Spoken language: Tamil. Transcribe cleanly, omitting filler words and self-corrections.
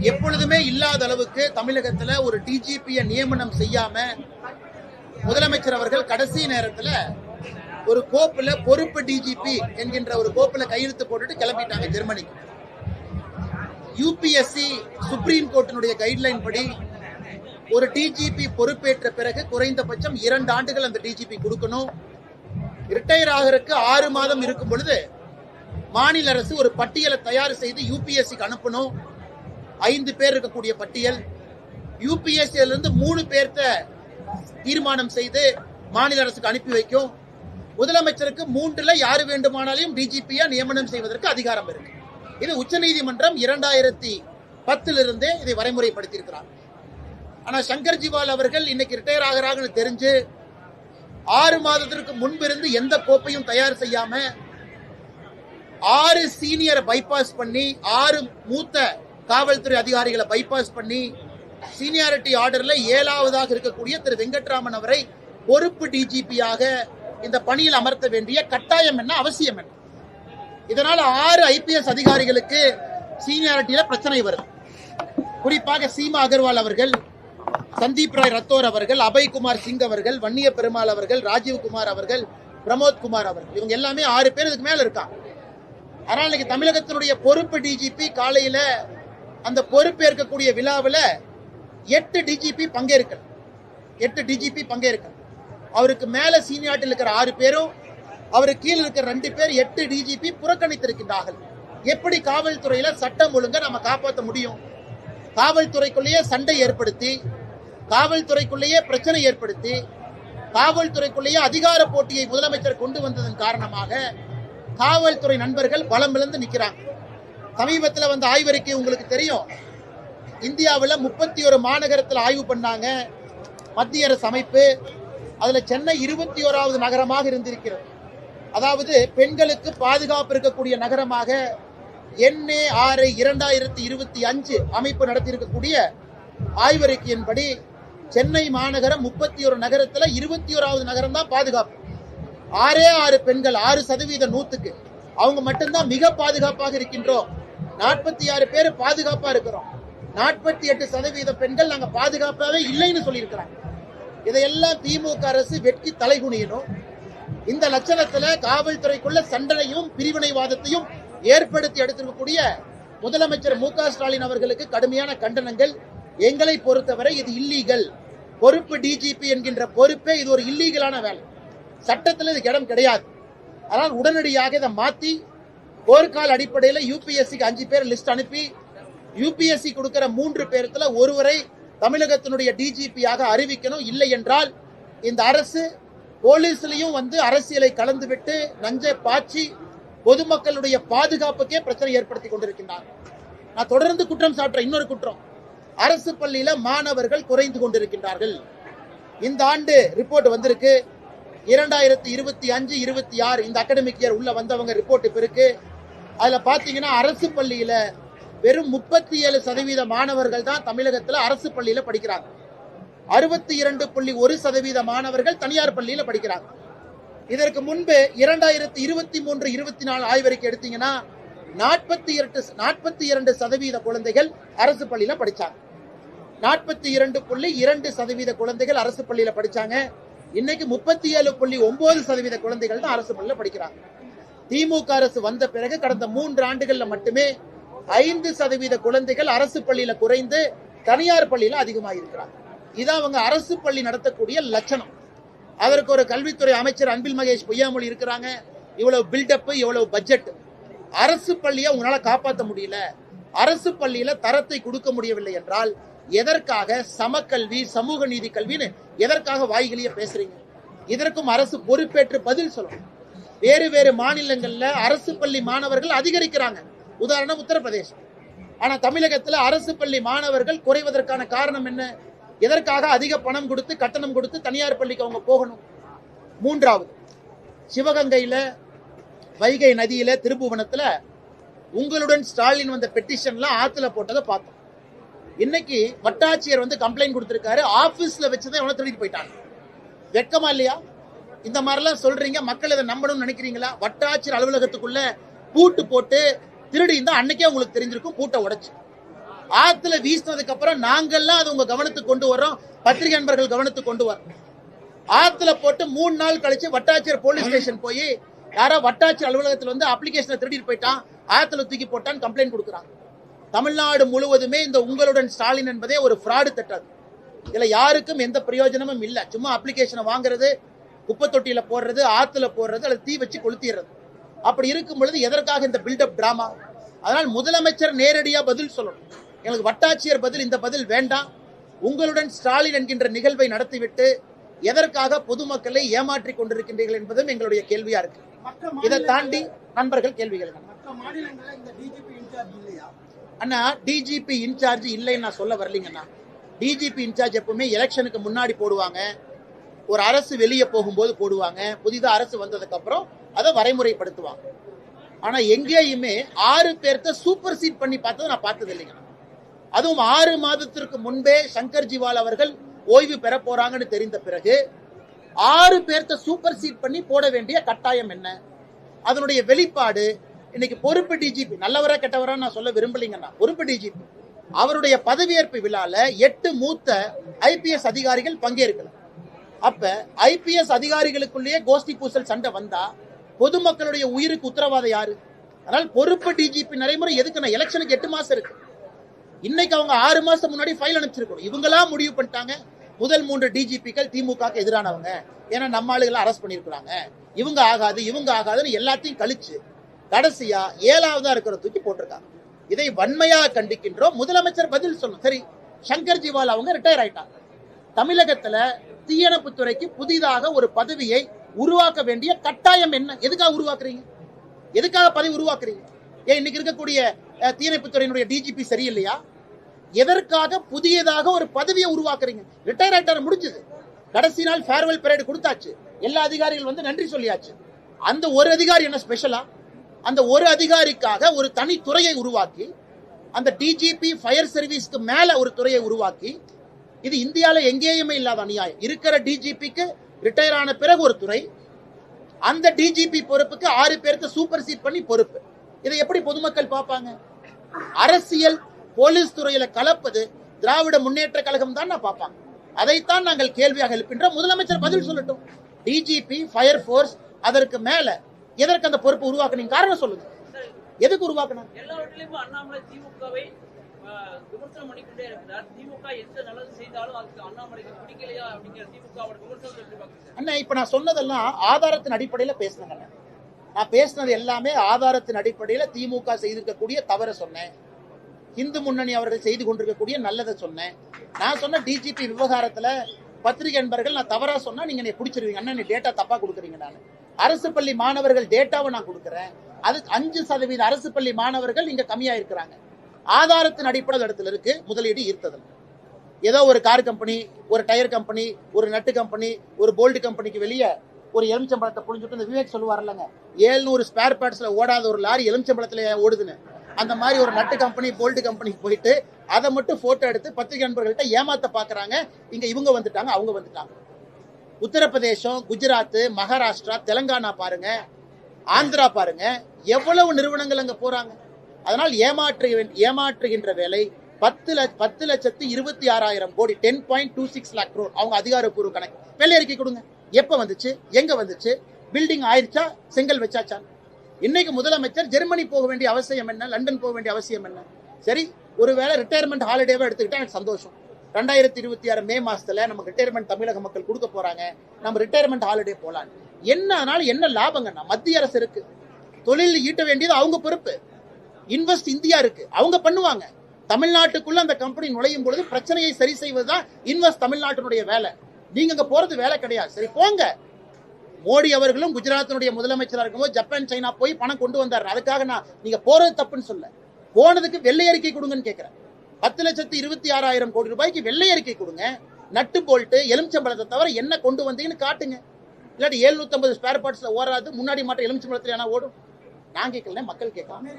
எப்பொழுதுமே இல்லாத அளவுக்கு தமிழகத்துல ஒரு டிஜிபியை நியமனம் செய்யாம முதலமைச்சர் அவர்கள் கடைசி நேரத்துல ஒரு கோப்புல பொறுப்பு டிஜிபி என்கின்ற ஒரு கோப்புல கையெழுத்து போட்டுட்டு கிளம்பிட்டாங்க ஜெர்மனிக்கு. யூபிஎஸ்சி சுப்ரீம் கோர்ட்டினுடைய கைட்லைன் படி ஒரு டிஜிபி பொறுப்பேற்ற பிறகு குறைந்தபட்சம் 2 ஆண்டுகள் அந்த டிஜிபி கொடுக்கணும். ரிட்டையர் ஆகிறதுக்கு 6 மாதம் இருக்கும் பொழுது மாநில அரசு ஒரு பட்டியலை தயார் செய்து யூபிஎஸ்சிக்கு அனுப்பணும். 5 பேர் இருக்கக்கூடிய பட்டியல். யூபிஎஸ்சியிலிருந்து 3 பேர்த்த தீர்மானம் செய்து மாநில அரசுக்கு அனுப்பி வைக்கும். முதலமைச்சருக்கு 3ல் யாரு வேண்டுமானாலும் டிஜிபியா நியமனம் செய்வதற்கு அதிகாரம் இருக்கு. இது உச்சநீதிமன்றம் 2010 இதை வரைமுறைப்படுத்தி இருக்கிறார். ஆனா சங்கர் ஜிவால் அவர்கள் இன்னைக்கு ரிட்டையர் ஆகிறாங்கன்னு தெரிஞ்சு 6 மாதத்திற்கு முன்பிருந்து எந்த கோப்பையும் தயார் செய்யாம 6 சீனியரை பைபாஸ் பண்ணி 6 மூத்த காவல்துறை அதிகாரிகளை பைபாஸ் பண்ணி சீனியாரிட்டி ஆர்டர்ல 7ஆவதாக இருக்கக்கூடிய திரு வெங்கட்ராமன் அவரை பொறுப்பு டிஜிபியாக இந்த பணியில் அமர்த்த வேண்டிய கட்டாயம் என்ன, அவசியம் என்ன? இதனால 6 ஐபிஎஸ் அதிகாரிகளுக்கு சீனியாரிட்டியில பிரச்சனை வருது. குறிப்பாக சீமா அகர்வால் அவர்கள், சந்தீப் ராய் ரத்தோர் அவர்கள், அபய்குமார் சிங் அவர்கள், வன்னிய பெருமாள் அவர்கள், ராஜீவ்குமார் அவர்கள், பிரமோத் குமார் அவர்கள், இவங்க எல்லாமே 6 பேர் இதுக்கு மேல இருக்காங்க. அதனால இன்னைக்கு தமிழகத்தினுடைய பொறுப்பு டிஜிபி காலையில அந்த பொறுப்பேற்கக்கூடிய விழாவில் 8 டிஜிபி பங்கேற்க அவருக்கு மேல சீனியாரிட்டியில் இருக்கிற 6 பேரும் அவருக்கு கீழே இருக்கிற 2 பேர் 8 டிஜிபி புறக்கணித்திருக்கின்றார்கள். எப்படி காவல்துறையில சட்டம் ஒழுங்க நம்ம காப்பாற்ற முடியும்? காவல்துறைக்குள்ளேயே சண்டை ஏற்படுத்தி, காவல்துறைக்குள்ளேயே பிரச்சனை ஏற்படுத்தி, காவல்துறைக்குள்ளேயே அதிகார போட்டியை முதலமைச்சர் கொண்டு வந்ததன் காரணமாக காவல்துறை நண்பர்கள் பலம் இழந்து நிற்கிறாங்க. சமீபத்தில் வந்த ஆய்வறிக்கை உங்களுக்கு தெரியும். இந்தியாவில் 31 மாநகரத்தில் ஆய்வு பண்ணாங்க மத்திய அரசு அமைப்பு. அதுல சென்னை 21வது நகரமாக இருந்திருக்கிறது. அதாவது பெண்களுக்கு பாதுகாப்பு இருக்கக்கூடிய நகரமாக NARI 2025 அமைப்பு நடத்தியிருக்கக்கூடிய ஆய்வறிக்கையின்படி சென்னை மாநகரம் 31 நகரத்துல 21வது நகரம் தான் பாதுகாப்பு. 6 பெண்கள் 6% 100க்கு அவங்க மட்டும்தான் மிக பாதுகாப்பாக இருக்கின்றோம். 46 பேர் பாதுகாப்பா இருக்கிறோம். 48% பெண்கள் நாங்க பாதுகாப்பாவே இல்லைன்னு சொல்லியிருக்கிறாங்க. இதையெல்லாம் திமுக அரசு வெட்கி தலைகுனியணும். இந்த லட்சணத்துல காவல்துறைக்குள்ள சண்டையும் பிரிவினைவாதத்தையும் ஏற்படுத்தி எடுத்திருக்கக்கூடிய முதலமைச்சர் மு க ஸ்டாலின் அவர்களுக்கு கடுமையான கண்டனங்கள். எங்களை பொறுத்தவரை இது இல்லீகல். பொறுப்பு டிஜிபி என்கின்ற பொறுப்பே இது ஒரு இல்லீகலான வேலை. சட்டத்தில் இதுக்கு இடம் கிடையாது. அதனால் உடனடியாக இதை மாத்தி போர்க்கால அடிப்படையில் யூபிஎஸ்சிக்கு 5 பேர் லிஸ்ட் அனுப்பி யூபிஎஸ்சி கொடுக்கிற 3 பேர்த்துல ஒருவரை தமிழகத்தினுடைய டிஜிபியாக அறிவிக்கணும். இல்லை என்றால் இந்த அரசு போலீஸ்லயும் அரசியலை கலந்துவிட்டு நஞ்சை பாய்ச்சி பொதுமக்களுடைய பாதுகாப்புக்கே பிரச்சனை ஏற்படுத்தி கொண்டிருக்கின்றார். நான் தொடர்ந்து குற்றம் சாட்டுறேன். இன்னொரு குற்றம், அரசு பள்ளியில மாணவர்கள் குறைந்து கொண்டிருக்கின்றார்கள். இந்த ஆண்டு ரிப்போர்ட் வந்திருக்கு. 2025-26 இந்த அகாடமிக் இயர் உள்ள வந்தவங்க ரிப்போர்ட் இப்ப இருக்கு. அதுல பாத்தீங்கன்னா அரசு பள்ளியில வெறும் 37% மாணவர்கள் தான் தமிழகத்தில் அரசு பள்ளியில படிக்கிறாங்க. 62.1% மாணவர்கள் தனியார் பள்ளியில படிக்கிறாங்க. இதற்கு முன்பு 2023-24 ஆய்வறிக்கை எடுத்தீங்கன்னா 42% குழந்தைகள் அரசு பள்ளியில படிச்சாங்க. 42.2% குழந்தைகள் அரசு பள்ளியில படிச்சாங்க. இன்னைக்கு 37.9% குழந்தைகள் தான் அரசு பள்ளியில படிக்கிறாங்க. திமுக அரசு வந்த பிறகு கடந்த 3 ஆண்டுகள்ல மட்டுமே 5% குழந்தைகள் அரசு பள்ளியில குறைந்து தனியார் பள்ளியில அதிகமாக இருக்கிறாங்க. இதான் அவங்க அரசு பள்ளி நடத்தக்கூடிய லட்சணம். அதற்கு ஒரு கல்வித்துறை அமைச்சர் அன்பில் மகேஷ் பொய்யாமொழி இருக்கிறாங்க. இவ்வளவு பில்டப், இவ்வளவு பட்ஜெட். அரசு பள்ளியை உங்களால காப்பாற்ற முடியல, அரசு பள்ளியில தரத்தை கொடுக்க முடியவில்லை என்றால் எதற்காக சமக்கல்வி, சமூக நீதி கல்வின்னு எதற்காக வாய்களையே பேசுறீங்க? இதற்கும் அரசு பொறுப்பேற்று பதில் சொல்லணும். வேறு வேறு மாநிலங்கள்ல அரசு பள்ளி மாணவர்கள் அதிகரிக்கிறாங்க. உதாரணம் உத்தரப்பிரதேசம். ஆனா தமிழகத்தில் அரசு பள்ளி மாணவர்கள் குறைவதற்கான காரணம் என்ன? எதற்காக அதிக பணம் கொடுத்து கட்டணம் கொடுத்து தனியார் பள்ளிக்கு அவங்க போகணும்? 3வது, சிவகங்கையில வைகை நதியில திருப்புவனத்துல உங்களுடன் ஸ்டாலின் வந்த பெட்டிஷன்லாம் ஆத்துல போட்டதை பார்த்தோம். இன்னைக்கு வட்டாட்சியர் கம்ப்ளைண்ட் கொடுத்திருக்காரு. ஆபீஸ்ல வச்சுதான் எவ்வளவு திருடிட்டு போயிட்டாங்க. வெட்கமா இல்லையா? இந்த மாதிரிலாம் சொல்றீங்க. மக்கள் இதை நம்பணும்னு நினைக்கிறீங்களா? வட்டாட்சியர் அலுவலகத்துக்குள்ள பூட்டு போட்டு திருடி இருந்தா அன்னைக்கே உங்களுக்கு தெரிஞ்சிருக்கும். பூட்டை உடைச்சு ஆத்துல வீசினதுக்கு அப்புறம் நாங்கெல்லாம் அது உங்க கவனத்துக்கு கொண்டு வர்றோம், பத்திரிகை நண்பர்கள் கவனத்துக்கு கொண்டு வரோம். ஆத்துல போட்டு 3 நாள் கழிச்சு வட்டாட்சியர் போலீஸ் ஸ்டேஷன் போய் யாரோ வட்டாட்சியர் அலுவலகத்தில் வந்து அப்ளிகேஷனை திருடிட்டு போயிட்டான், ஆத்துல தூக்கி போட்டான்னு கம்ப்ளைண்ட் கொடுக்குறாங்க. தமிழ்நாடு முழுவதுமே இந்த உங்களுடன் ஸ்டாலின் என்பதே ஒரு ஃப்ராடு திட்டம். இதுல யாருக்கும் எந்த பிரயோஜனமும் இல்ல. சும்மா அப்ளிகேஷனை வாங்குறது, குப்பை தொட்டியில போடுறது, ஆத்துல போடுறது, அல்லது தீ வச்சு கொளுத்திடுறது. அப்படி இருக்கும் பொழுது எதற்காக இந்த பில்டப் டிராமா? அதனால் முதலமைச்சர் நேரடியா பதில் சொல்லணும். எங்களுக்கு வட்டாட்சியர் பதில், இந்த பதில் வேண்டாம். உங்களுடன் ஸ்டாலின் என்கின்ற நிகழ்வை நடத்திவிட்டு எதற்காக பொதுமக்களை ஏமாற்றிக் கொண்டிருக்கின்றீர்கள் என்பதும் எங்களுடைய கேள்வியா இருக்கு. இதை தாண்டி நண்பர்கள் கேள்விகள் அண்ணா, டிஜிபி இன்சார்ஜ் இல்லைன்னு நான் சொல்ல வரலீங்கண்ணா. டிஜிபி இன்சார்ஜ் எப்பவுமே எலெக்ஷனுக்கு முன்னாடி போடுவாங்க, ஒரு அரசு வெளியே போகும்போது போடுவாங்க, புதிதா அரசு வந்ததுக்கு அப்புறம் அதை வரைமுறைப்படுத்துவாங்க. ஆனா எங்கேயுமே 6 பேர்த்த சூப்பர் சீட் பண்ணி பார்த்தது நான் பார்த்தது இல்லைங்க. அதுவும் 6 மாதத்திற்கு முன்பே சங்கர் ஜிவால் அவர்கள் ஓய்வு பெற போறாங்கன்னு தெரிந்த பிறகு 6 பேர்த்த சூப்பர் சீட் பண்ணி போட வேண்டிய கட்டாயம் என்ன? அதனுடைய வெளிப்பாடு இன்னைக்கு பொறுப்பு டிஜிபி, நல்லவரா கெட்டவரா நான் சொல்ல விரும்பலீங்கன்னா, பொறுப்பு டிஜிபி அவருடைய பதவியேற்பு விழால 8 மூத்த ஐபிஎஸ் அதிகாரிகள் பங்கேற்கல. அப்ப ஐபிஎஸ் அதிகாரிகளுக்குள்ளேயே கோஷ்டி பூசல் சண்டை வந்தா பொதுமக்களுடைய உயிருக்கு உத்தரவாதம் யாரு? அதனால் பொறுப்பு டிஜிபி நடைமுறை எதுக்குன்னா, எலெக்ஷனுக்கு 8 மாசம் இருக்கு. இன்னைக்கு அவங்க 6 மாசம் முன்னாடி ஃபைல் அனுப்பிச்சிருக்கணும். இவங்களா முடிவு பண்ணிட்டாங்க, முதல் 3 டிஜிபிக்கள் திமுகக்கு எதிரானவங்க, ஏன்னா நம்ம ஆளுகளை அரெஸ்ட் பண்ணிருக்காங்க, இவங்க ஆகாது இவங்க ஆகாதுன்னு எல்லாத்தையும் கழிச்சு கடைசியா 7ஆவதா இருக்கிற தூக்கி போட்டிருக்காங்க. இதை வன்மையாக கண்டிக்கின்றோம். முதலமைச்சர் பதில் சொல்லணும். சரி, சங்கர் ஜிவால் அவங்க ரிட்டையர் ஆயிட்டாங்க. தமிழகத்துல தீயணைப்புத்துறைக்கு புதிதாக ஒரு பதவியை உருவாக்க வேண்டிய கட்டாயம் என்ன? எதுக்காக உருவாக்குறீங்க? எதுக்காக பதவி உருவாக்குறீங்க? ஏன் இன்னைக்கு இருக்கக்கூடிய தீயணைப்புத்துறையினுடைய டிஜிபி சரியில்லையா? எதற்காக புதியதாக ஒரு பதவியை உருவாக்குறீங்க? ரிட்டையர் ஆயிட்டார், முடிஞ்சது. கடைசி நாள் ஃபேர்வெல் பரேடு கொடுத்தாச்சு, எல்லா அதிகாரிகள் வந்து நன்றி சொல்லியாச்சு. அந்த ஒரு அதிகாரி என்ன ஸ்பெஷலா? அந்த ஒரு அதிகாரிக்காக ஒரு தனி துறையை உருவாக்கி, அந்த டிஜிபி ஃபயர் சர்வீஸ்க்கு மேல ஒரு துறையை உருவாக்கி, இது இந்தியால எங்கேயுமே இல்லாத அநியாயம். இருக்கிற டிஜிபிக்கு ரிட்டையர் ஆன பிறகு ஒரு துறை, அந்த டிஜிபி பொறுப்புக்கு 6 பேருக்கு சூப்பர் சீட் பண்ணி பொறுப்பு. இதை எப்படி பொதுமக்கள் பார்ப்பாங்க? அரசியல் போலீஸ் துறையில கலப்பது திராவிட முன்னேற்ற கழகம் தான் பார்ப்பாங்க. அதைத்தான் நாங்கள் கேள்வியாக எழுப்பின்றோம். முதலமைச்சர் பதில் சொல்லட்டும். டிஜிபி ஃபயர் போர்ஸ் அதற்கு மேல எதற்கு அந்த பொறுப்பு உருவாக்குனீங்க? காரணம் சொல்லுங்க. எதுக்கு உருவாக்கணும்? எல்லாவற்றிலும் அண்ணாமலை திமுகவை விமர்சனம் பண்ணிக்கொண்டே இருக்கிறார். திமுக எந்த நல்லது செய்தாலும் அதுக்கு அண்ணாமலைக்கு பிடிக்கலையா அப்படிங்கிற திமுகவோட விமர்சனம். அண்ணா, இப்ப நான் சொன்னதெல்லாம் ஆதாரத்தின் அடிப்படையில பேசினேங்க. நான் பேசினது எல்லாமே ஆதாரத்தின் அடிப்படையில திமுக செய்திருக்கக்கூடிய தவற சொன்னேன், இந்து முன்னணி அவர்கள் செய்து கொண்டிருக்கக்கூடிய நல்லதை சொன்னேன். நான் சொன்ன டிஜிபி விவகாரத்துல பத்திரிகை நண்பர்கள் நான் தவறா சொன்னா நீங்க என்னை பிடிச்சிருவீங்க. அண்ணா, நீ டேட்டா தப்பா கொடுக்குறீங்க. நான் அரசு பள்ளி மாணவர்கள் டேட்டாவை நான் கொடுக்குறேன், அது 5% அரசு பள்ளி மாணவர்கள் இங்க கம்மியா இருக்கிறாங்க. ஆதாரத்தின் அடிப்படை இடத்துல இருக்கு முதலீடு ஈர்த்தது. ஏதோ ஒரு கார் கம்பெனி, ஒரு டயர் கம்பெனி, ஒரு நட்டு கம்பெனி, ஒரு போல்ட் கம்பெனிக்கு வெளியே ஒரு எலுமிச்சம்பழத்தை புழிஞ்சுட்டு இந்த விவேக் சொல்லுவார் இல்லைங்க, 700 ஸ்பேர் பார்ட்ஸ்ல ஓடாத ஒரு லாரி எலுமிச்சம்பழத்துல ஓடுதுன்னு. அந்த மாதிரி ஒரு நட்டு கம்பெனி போல்ட் கம்பெனிக்கு போயிட்டு அதை மட்டும் போட்டோ எடுத்து பத்திரிகை நண்பர்கள்ட்ட ஏமாத்த பாக்குறாங்க. இங்க இவங்க வந்துட்டாங்க, அவங்க வந்துட்டாங்க. உத்தரப்பிரதேசம், குஜராத், மகாராஷ்டிரா, தெலங்கானா பாருங்க, ஆந்திரா பாருங்க, எவ்வளவு நிறுவனங்கள் அங்க போறாங்க. அதனால் ஏமாற்றுகின்ற வேலை 10,26,000 கோடி, 10.26 lakh crore அவங்க அதிகாரப்பூர்வ கணக்கு. வெள்ளை அறிக்கை கொடுங்க, எப்ப வந்துச்சு, எங்க வந்துச்சு, பில்டிங் ஆயிடுச்சா, செங்கல் வச்சாச்சா? இன்னைக்கு முதலமைச்சர் ஜெர்மனி போக வேண்டிய அவசியம் என்ன, லண்டன் போக வேண்டிய அவசியம் என்ன? சரி, ஒருவேளை ரிட்டையர்மெண்ட் ஹாலிடேவை எடுத்துக்கிட்டா எனக்கு சந்தோஷம். 2026 மே மாசத்துல நமக்கு ரிட்டையர்மெண்ட் தமிழக மக்கள் கொடுக்க போறாங்க, நம்ம ரிட்டையர்மெண்ட் ஹாலிடே போலாம். என்ன ஆனாலும் என்ன லாபங்கண்ணா? மத்திய அரசு இருக்கு, தொழில் ஈட்ட வேண்டியது அவங்க பொறுப்பு. இன்வெஸ்ட் இந்தியா இருக்கு, அவங்க பண்ணுவாங்க. தமிழ்நாட்டுக்குள்ள அந்த கம்பெனி நுழையும் பொழுது பிரச்சனையை சரி செய்வதுதான் இன்வெஸ்ட் தமிழ்நாட்டினுடைய வேலை. நீங்க அங்க போறது வேலை கிடையாது. சரி போங்க. மோடி அவர்களும் குஜராத்தினுடைய முதலமைச்சராக இருக்கும்போது ஜப்பான், சைனா போய் பணம் கொண்டு வந்தாரு. அதுக்காக நான் நீங்க போறது தப்புன்னு சொல்ல, போனதுக்கு வெள்ளை அறிக்கை கொடுங்கன்னு கேட்கிறேன். 10,26,000 கோடி ரூபாய்க்கு வெள்ளை அறிக்கை கொடுங்க. நட்டு போல்ட்டு எலுமிச்சம்பழத்தை தவிர என்ன கொண்டு வந்தீங்கன்னு காட்டுங்க. இல்லாட்டி 750 ஸ்பேர் பார்ட்ஸ்ல ஓடாது, முன்னாடி மாட்ட எலுமிச்சம்பழத்துல ஓடும். நான் கேட்கல, மக்கள் கேட்கலாம்.